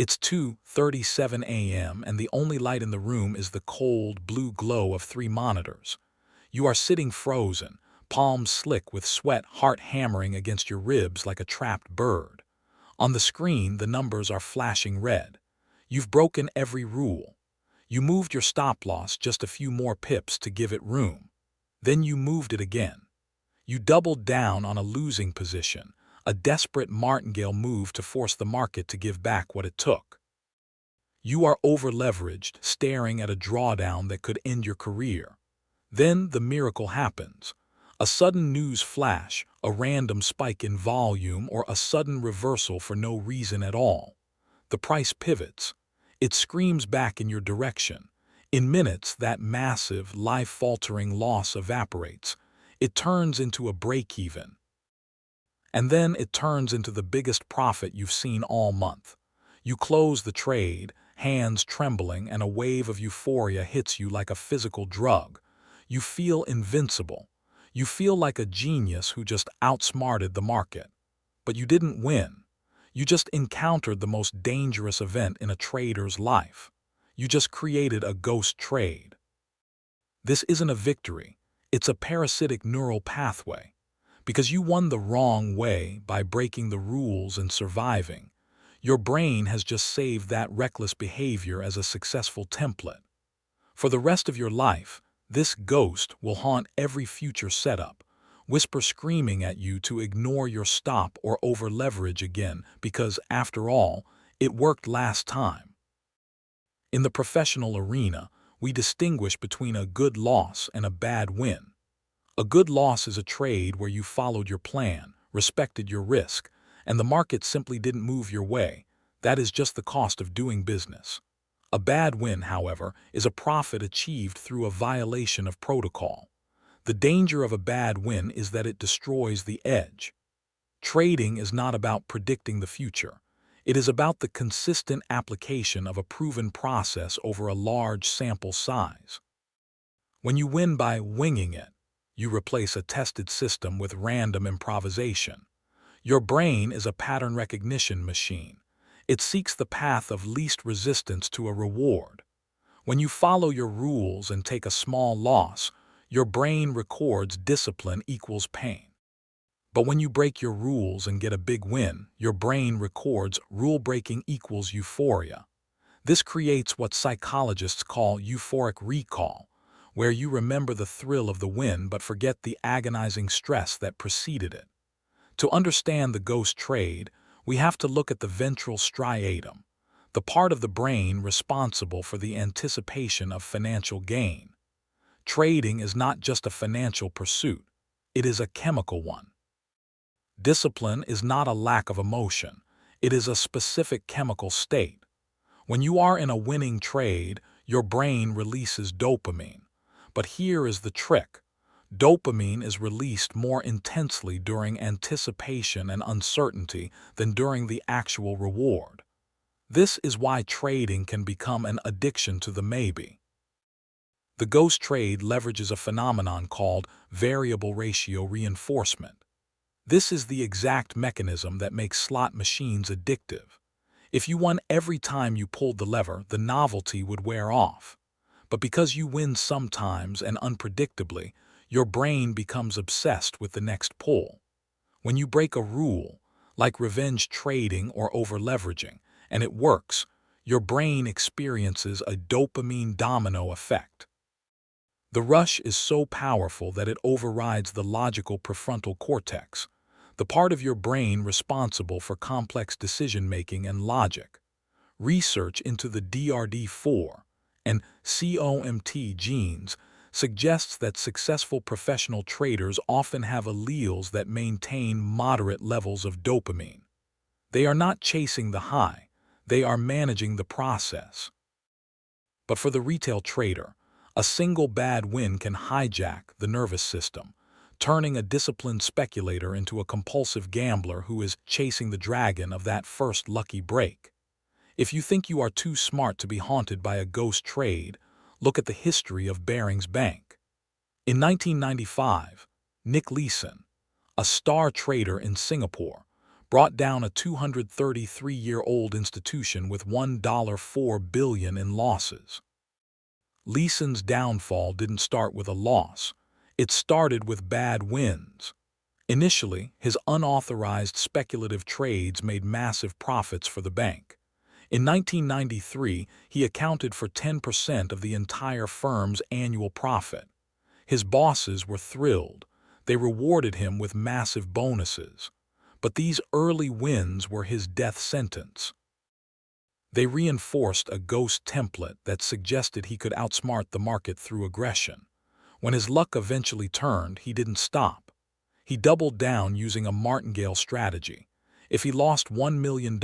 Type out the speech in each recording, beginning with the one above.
It's 2:37 a.m. and the only light in the room is the cold, blue glow of 3 monitors. You are sitting frozen, palms slick with sweat, heart hammering against your ribs like a trapped bird. On the screen, the numbers are flashing red. You've broken every rule. You moved your stop-loss just a few more pips to give it room. Then you moved it again. You doubled down on a losing position, a desperate martingale move to force the market to give back what it took. You are over-leveraged, staring at a drawdown that could end your career. Then the miracle happens. A sudden news flash, a random spike in volume, or a sudden reversal for no reason at all. The price pivots. It screams back in your direction. In minutes, that massive, life-altering loss evaporates. It turns into a break-even. And then it turns into the biggest profit you've seen all month. You close the trade, hands trembling, and a wave of euphoria hits you like a physical drug. You feel invincible. You feel like a genius who just outsmarted the market. But you didn't win. You just encountered the most dangerous event in a trader's life. You just created a ghost trade. This isn't a victory. It's a parasitic neural pathway. Because you won the wrong way by breaking the rules and surviving, your brain has just saved that reckless behavior as a successful template. For the rest of your life, this ghost will haunt every future setup, whisper screaming at you to ignore your stop or over-leverage again because, after all, it worked last time. In the professional arena, we distinguish between a good loss and a bad win. A good loss is a trade where you followed your plan, respected your risk, and the market simply didn't move your way. That is just the cost of doing business. A bad win, however, is a profit achieved through a violation of protocol. The danger of a bad win is that it destroys the edge. Trading is not about predicting the future. It is about the consistent application of a proven process over a large sample size. When you win by winging it, you replace a tested system with random improvisation. Your brain is a pattern recognition machine. It seeks the path of least resistance to a reward. When you follow your rules and take a small loss, your brain records discipline equals pain. But when you break your rules and get a big win, your brain records rule-breaking equals euphoria. This creates what psychologists call euphoric recall, where you remember the thrill of the win but forget the agonizing stress that preceded it. To understand the ghost trade, we have to look at the ventral striatum, the part of the brain responsible for the anticipation of financial gain. Trading is not just a financial pursuit, it is a chemical one. Discipline is not a lack of emotion, it is a specific chemical state. When you are in a winning trade, your brain releases dopamine. But here is the trick. Dopamine is released more intensely during anticipation and uncertainty than during the actual reward. This is why trading can become an addiction to the maybe. The ghost trade leverages a phenomenon called variable ratio reinforcement. This is the exact mechanism that makes slot machines addictive. If you won every time you pulled the lever, the novelty would wear off. But because you win sometimes and unpredictably, your brain becomes obsessed with the next pull. When you break a rule, like revenge trading or over-leveraging, and it works, your brain experiences a dopamine domino effect. The rush is so powerful that it overrides the logical prefrontal cortex, the part of your brain responsible for complex decision-making and logic. Research into the DRD4 and COMT genes suggests that successful professional traders often have alleles that maintain moderate levels of dopamine. They are not chasing the high, they are managing the process. But for the retail trader, a single bad win can hijack the nervous system, turning a disciplined speculator into a compulsive gambler who is chasing the dragon of that first lucky break. If you think you are too smart to be haunted by a ghost trade, look at the history of Barings Bank. In 1995, Nick Leeson, a star trader in Singapore, brought down a 233-year-old institution with $1.4 billion in losses. Leeson's downfall didn't start with a loss. It started with bad wins. Initially, his unauthorized speculative trades made massive profits for the bank. In 1993, he accounted for 10% of the entire firm's annual profit. His bosses were thrilled. They rewarded him with massive bonuses. But these early wins were his death sentence. They reinforced a ghost template that suggested he could outsmart the market through aggression. When his luck eventually turned, he didn't stop. He doubled down using a martingale strategy. If he lost $1 million,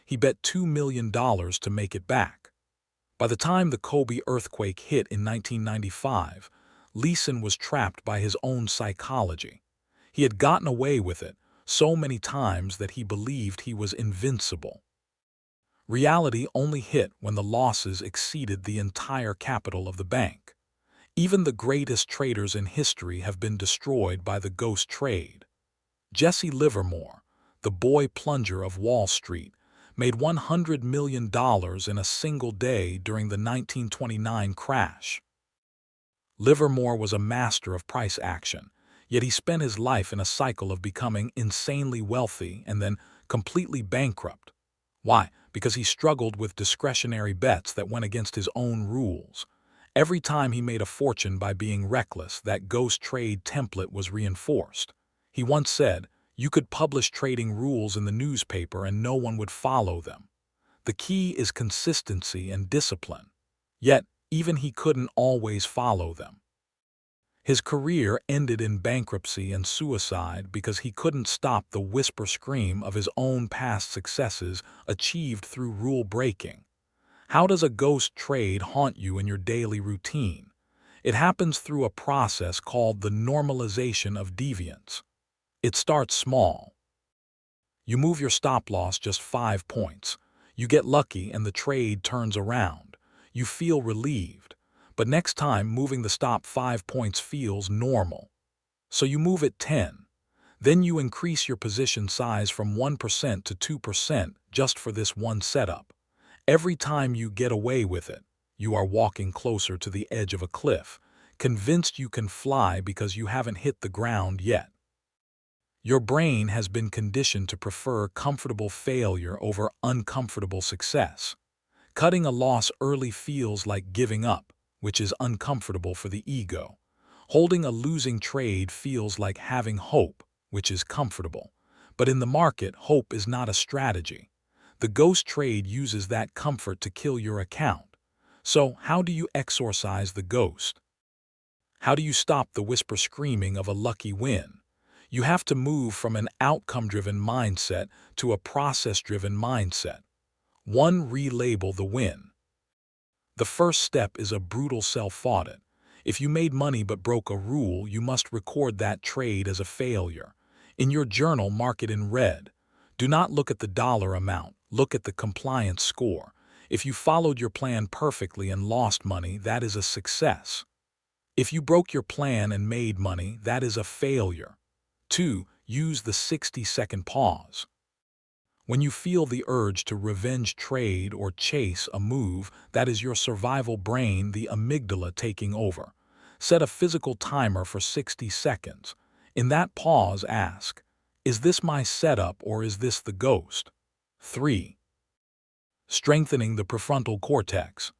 he bet $2 million to make it back. By the time the Kobe earthquake hit in 1995, Leeson was trapped by his own psychology. He had gotten away with it so many times that he believed he was invincible. Reality only hit when the losses exceeded the entire capital of the bank. Even the greatest traders in history have been destroyed by the ghost trade. Jesse Livermore, the boy plunger of Wall Street, made $100 million in a single day during the 1929 crash. Livermore was a master of price action, yet he spent his life in a cycle of becoming insanely wealthy and then completely bankrupt. Why? Because he struggled with discretionary bets that went against his own rules. Every time he made a fortune by being reckless, that ghost trade template was reinforced. He once said, "You could publish trading rules in the newspaper and no one would follow them. The key is consistency and discipline." Yet, even he couldn't always follow them. His career ended in bankruptcy and suicide because he couldn't stop the whisper scream of his own past successes achieved through rule breaking. How does a ghost trade haunt you in your daily routine? It happens through a process called the normalization of deviance. It starts small. You move your stop loss just 5 points. You get lucky and the trade turns around. You feel relieved. But next time, moving the stop 5 points feels normal. So you move it 10. Then you increase your position size from 1% to 2% just for this one setup. Every time you get away with it, you are walking closer to the edge of a cliff, convinced you can fly because you haven't hit the ground yet. Your brain has been conditioned to prefer comfortable failure over uncomfortable success. Cutting a loss early feels like giving up, which is uncomfortable for the ego. Holding a losing trade feels like having hope, which is comfortable. But in the market, hope is not a strategy. The ghost trade uses that comfort to kill your account. So, how do you exorcise the ghost? How do you stop the whisper screaming of a lucky win? You have to move from an outcome-driven mindset to a process-driven mindset. 1. Relabel the win. The first step is a brutal self-audit. If you made money but broke a rule, you must record that trade as a failure. In your journal, mark it in red. Do not look at the dollar amount. Look at the compliance score. If you followed your plan perfectly and lost money, that is a success. If you broke your plan and made money, that is a failure. 2. Use the 60-second pause. When you feel the urge to revenge trade or chase a move, that is your survival brain, the amygdala, taking over. Set a physical timer for 60 seconds. In that pause, ask, is this my setup or is this the ghost? 3. Strengthening the prefrontal cortex.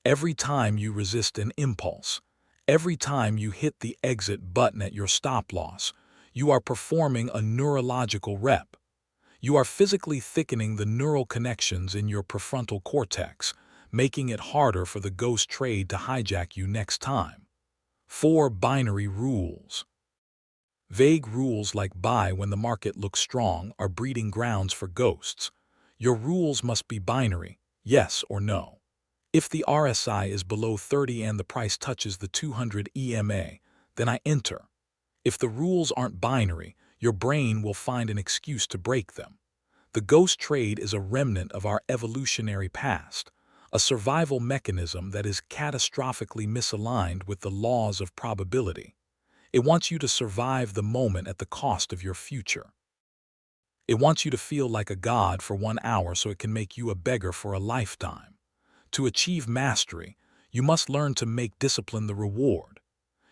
Every time you resist an impulse, every time you hit the exit button at your stop loss, you are performing a neurological rep. You are physically thickening the neural connections in your prefrontal cortex, making it harder for the ghost trade to hijack you next time. 4. Binary rules. Vague rules like buy when the market looks strong are breeding grounds for ghosts. Your rules must be binary, yes or no. If the RSI is below 30 and the price touches the 200 EMA, then I enter. If the rules aren't binary, your brain will find an excuse to break them. The ghost trade is a remnant of our evolutionary past, a survival mechanism that is catastrophically misaligned with the laws of probability. It wants you to survive the moment at the cost of your future. It wants you to feel like a god for 1 hour so it can make you a beggar for a lifetime. To achieve mastery, you must learn to make discipline the reward.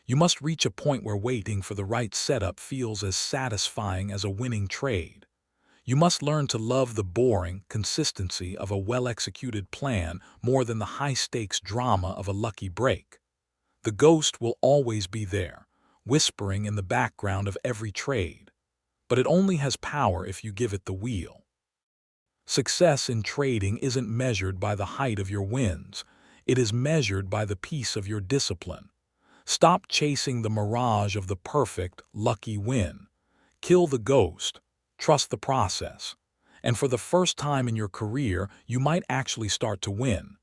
You must reach a point where waiting for the right setup feels as satisfying as a winning trade. You must learn to love the boring consistency of a well-executed plan more than the high-stakes drama of a lucky break. The ghost will always be there, whispering in the background of every trade, but it only has power if you give it the wheel. Success in trading isn't measured by the height of your wins. It is measured by the peace of your discipline. Stop chasing the mirage of the perfect, lucky win. Kill the ghost. Trust the process. And for the first time in your career, you might actually start to win.